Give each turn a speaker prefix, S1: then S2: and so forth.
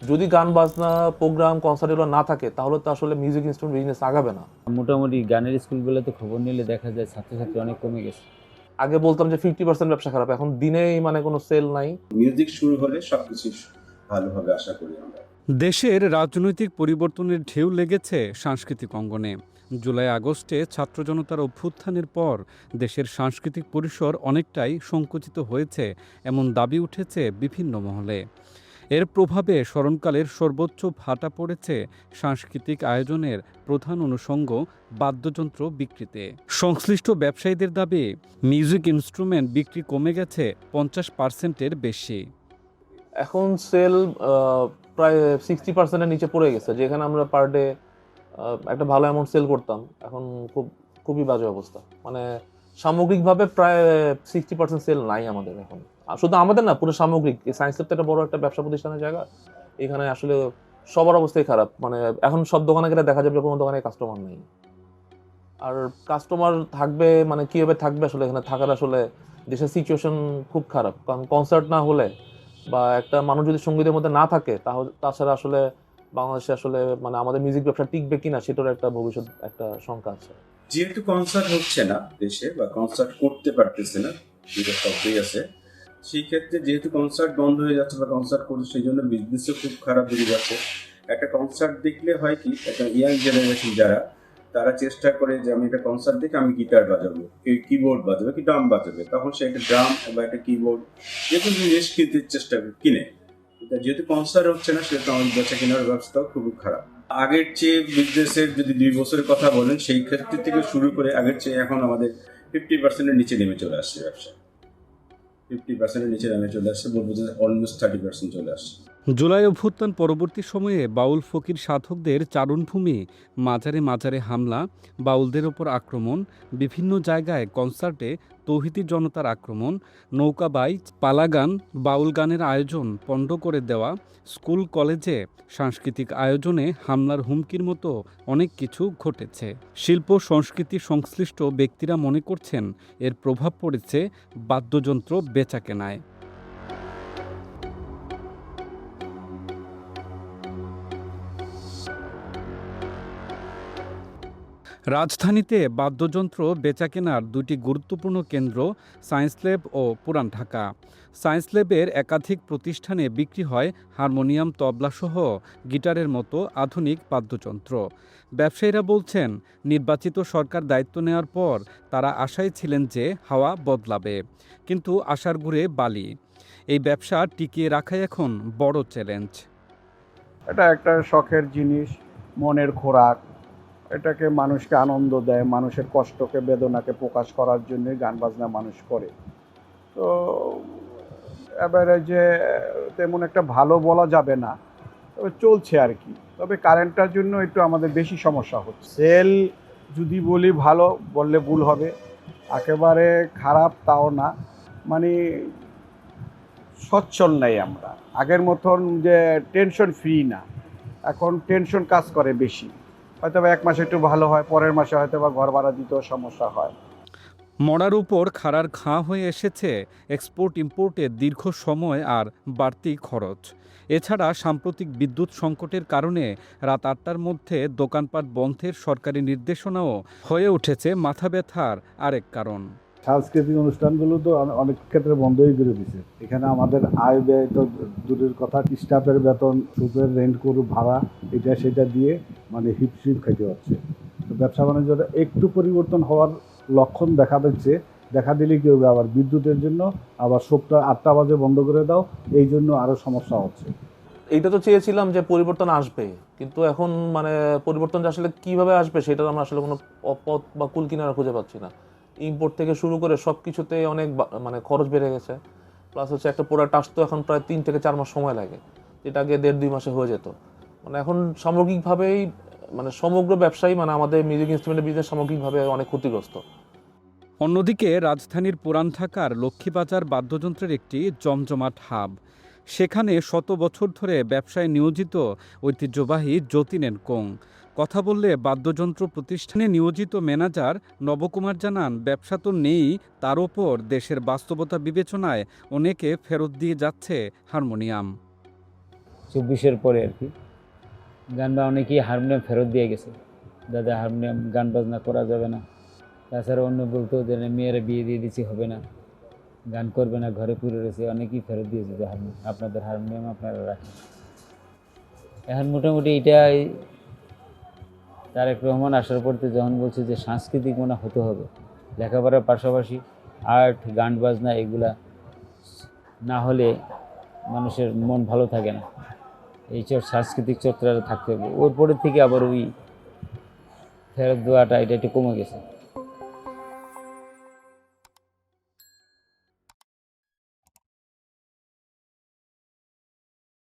S1: যদি গান বাজনা প্রোগ্রাম কনসার্ট এগুলো না থাকে তাহলে তো আসলে মিউজিক ইনস্ট্রুমেন্ট বিজনেস আগাবে না।
S2: মোটামুটি গানের স্কুলগুলোতে খবর নিলে দেখা যায় ছাত্রছাত্রী অনেক কমে গেছে।
S1: আগে বলতাম যে 50% ব্যবসা খারাপ, এখন দিনেই মানে কোনো সেল নাই।
S3: মিউজিক শুরু হলে সবকিছু ভালো হবে আশা করি আমরা।
S4: দেশের রাজনৈতিক পরিবর্তনের ঢেউ লেগেছে সাংস্কৃতিক অঙ্গনে। জুলাই আগস্টে ছাত্র জনতার অভ্যুত্থানের পর দেশের সাংস্কৃতিক পরিসর অনেকটাই সংকুচিত হয়েছে এমন দাবি উঠেছে বিভিন্ন মহলে। এর প্রভাবে স্মরণকালের সর্বোচ্চ ভাটা পড়েছে সাংস্কৃতিক আয়োজনের প্রধান অনুষঙ্গ বাদ্যযন্ত্র বিক্রিতে। সংশ্লিষ্ট ব্যবসায়ীদের দাবি, মিউজিক ইনস্ট্রুমেন্ট বিক্রি কমে গেছে 50%-এর বেশি।
S1: এখন সেল প্রায় 60%-এর নিচে পড়ে গেছে, যেখানে আমরা পার ডে একটা ভালো অ্যামাউন্ট সেল করতাম, এখন খুবই বাজে অবস্থা। মানে সামগ্রিকভাবে প্রায় 60% সেল নাই আমাদের এখন। আর শুধু আমাদের না, পুরো সামগ্রিক সায়েন্স ল্যাব তো একটা বড় একটা ব্যবসা প্রতিষ্ঠানের জায়গা, এখানে আসলে সবার অবস্থাই খারাপ। মানে এখন সব দোকানে গেলে দেখা যাবে কোনো দোকানে কাস্টমার নেই। আর কাস্টমার থাকবে মানে কীভাবে থাকবে আসলে, এখানে থাকার আসলে দেশের সিচুয়েশন খুব খারাপ। কারণ কনসার্ট না হলে বা একটা মানুষ যদি সঙ্গীতের মধ্যে না থাকে, তাহলে তাছাড়া আসলে বাংলাদেশে আসলে মানে আমাদের মিউজিক ব্যবসা টিকবে কিনা সেটার একটা ভবিষ্যৎ একটা শঙ্কা আছে।
S3: যেহেতু কনসার্ট হচ্ছে না দেশে বা কনসার্ট করতে পারতেছে না, যেটা শব্দই আছে, সেই ক্ষেত্রে যেহেতু কনসার্ট বন্ধ হয়ে যাচ্ছে বা কনসার্ট করছে, সেই জন্য বিজনেসও খুব খারাপ হয়ে যাচ্ছে। একটা কনসার্ট দেখলে হয় কি, একটা ইয়াং জেনারেশন যারা, তারা চেষ্টা করে যে আমি একটা কনসার্ট দেখে আমি গিটার বাজাবো, কেউ কিবোর্ড বাজাবে, কি ড্রাম বাজাবে, তখন সে একটা ড্রাম বা একটা কিবোর্ড যে কোনো জিনিস কিনতে চেষ্টা করে কিনে। যেহেতু কনসার্ট হচ্ছে না, সেহেতু আমাদের বেচা কেনার ব্যবস্থাও খুবই খারাপ। আগের চেয়ে বিজনেসের যদি 2 বছরের কথা বলেন, সেই ক্ষেত্রে থেকে শুরু করে আগের চেয়ে এখন আমাদের 50%-এর নিচে নেমে চলে আসছে ব্যবসা। 50%-এর নিচে নেমে চলে আসছে, বলবো যে অলমোস্ট 30% চলে আসছে।
S4: জুলাই অভ্যুত্থান পরবর্তী সময়ে বাউল ফকির সাধকদের চারণভূমি, মাজারে মাজারে হামলা, বাউলদের ওপর আক্রমণ, বিভিন্ন জায়গায় কনসার্টে তৌহিদি জনতার আক্রমণ, নৌকাবাই, পালাগান, বাউল গানের আয়োজন পণ্ড করে দেওয়া, স্কুল কলেজে সাংস্কৃতিক আয়োজনে হামলার হুমকির মতো অনেক কিছু ঘটেছে। শিল্প সংস্কৃতি সংশ্লিষ্ট ব্যক্তিরা মনে করছেন এর প্রভাব পড়েছে বাদ্যযন্ত্র বেচাকেনায়। রাজধানীতে বাদ্যযন্ত্র বেচাকেনার দুটি গুরুত্বপূর্ণ কেন্দ্র সায়েন্স ল্যাব ও পুরান ঢাকা। সায়েন্স ল্যাবের একাধিক প্রতিষ্ঠানে বিক্রি হয় হারমোনিয়াম, তবলাসহ গিটারের মতো আধুনিক বাদ্যযন্ত্র। ব্যবসায়ীরা বলছেন, নির্বাচিত সরকার দায়িত্ব নেওয়ার পর তারা আশায় ছিলেন যে হাওয়া বদলাবে, কিন্তু আশার গুড়ে বালি। এই ব্যবসা টিকিয়ে রাখাই এখন বড় চ্যালেঞ্জ।
S5: এটা একটা শখের জিনিস, মনের খোরাক। এটাকে মানুষকে আনন্দ দেয়, মানুষের কষ্টকে বেদনাকে প্রকাশ করার জন্য গান বাজনা মানুষ করে। তো এবারে যে তেমন একটা ভালো বলা যাবে না, তবে চলছে আর কি। তবে কারেন্টটার জন্য একটু আমাদের বেশি সমস্যা হচ্ছে। সেল যদি বলি ভালো, বললে ভুল হবে, একেবারে খারাপ তাও না, মানে সচ্ছল নেই আমরা আগের মতন, যে টেনশন ফ্রি না, এখন টেনশন কাজ করে বেশি। হয়তো বা 1 মাসে একটু ভালো হয়, পরের মাসে হয়তো বা ঘর ভাড়া দিতেও সমস্যা হয়।
S4: মড়ার উপর খাড়ার ঘা হয়ে এসেছে এক্সপোর্ট ইম্পোর্টের দীর্ঘ সময় আর বাড়তি খরচ। এছাড়া সাম্প্রতিক বিদ্যুৎ সংকটের কারণে রাত 8টার মধ্যে দোকানপাট বন্ধের সরকারি নির্দেশনাও হয়ে উঠেছে মাথা ব্যথার আরেক কারণ।
S6: সাংস্কৃতিক অনুষ্ঠানগুলো তো অনেক ক্ষেত্রে বন্ধই করে দিচ্ছে। এখানে আমাদের আয় ব্যয় তো দূরের কথা, স্টাফের বেতন, সুপের রেন্ট করু ভাড়া, এটা সেটা দিয়ে মানে হিপশিপ খাইতে হচ্ছে। তো ব্যবসা বাণিজ্যটা একটু পরিবর্তন হওয়ার লক্ষণ দেখা দিচ্ছে। দেখা দিলে কি হবে, আবার বিদ্যুতের জন্য আবার সপ্তাহ 8টা বাজে বন্ধ করে দাও, এই জন্য আরও সমস্যা হচ্ছে।
S1: এইটা তো চেয়েছিলাম যে পরিবর্তন আসবে, কিন্তু এখন মানে পরিবর্তন আসলে কিভাবে আসবে সেটা আমরা আসলে কোনো পথ বা কুল কিনারা খুঁজে পাচ্ছি না। ইম্পোর্ট থেকে শুরু করে সব কিছুতে অনেক মানে খরচ বেড়ে গেছে। প্লাস হচ্ছে একটা প্রোডাক্ট আসতো এখন প্রায় 3 থেকে 4 মাস সময় লাগে, যেটা আগে 1.5-2 মাসে হয়ে যেত। মানে এখন সামগ্রিকভাবেই মানে সমগ্র ব্যবসায়ী মানে আমাদের মিউজিক ইনস্ট্রুমেন্টের বিজনেস সামগ্রিকভাবে অনেক ক্ষতিগ্রস্ত।
S4: অন্যদিকে রাজধানীর পুরান ঢাকার লক্ষ্মীবাজার বাদ্যযন্ত্রের একটি জমজমাট হাব। সেখানে শত বছর ধরে ব্যবসায় নিয়োজিত ঐতিহ্যবাহী যতীন অ্যান্ড কোং। কথা বললে বাদ্যযন্ত্র প্রতিষ্ঠানে নিয়োজিত ম্যানেজার নবকুমার জানান, ব্যবসা তো নেই, তার ওপর দেশের বাস্তবতা বিবেচনায় অনেকে ফেরত দিয়ে যাচ্ছে হারমোনিয়াম।
S2: 24-এর পরে আর কি গান বা অনেকেই হারমোনিয়াম ফেরত দিয়ে গেছে, দাদা হারমোনিয়াম গান বাজনা করা যাবে না। তাছাড়া অন্য বলতো যে মেয়েরা বিয়ে দিয়ে দিচ্ছি, হবে না, গান করবে না, ঘরে পুরে রয়েছে, অনেকেই ফেরত দিয়েছে যে আপনাদের হারমোনিয়াম আপনারা রাখেন। এখন মোটামুটি এটা তারেক রহমান আসার পরতে যখন বলছে যে সাংস্কৃতিক মনে হতে হবে, লেখাপড়ার পাশাপাশি আর্ট গান বাজনা এগুলা না হলে মানুষের মন ভালো থাকে না, এই সাংস্কৃতিক চর্চাটা থাকতে হবে। ওর পরের থেকে আবার ওই ফেরত দেওয়াটা এটা একটু কমে গেছে।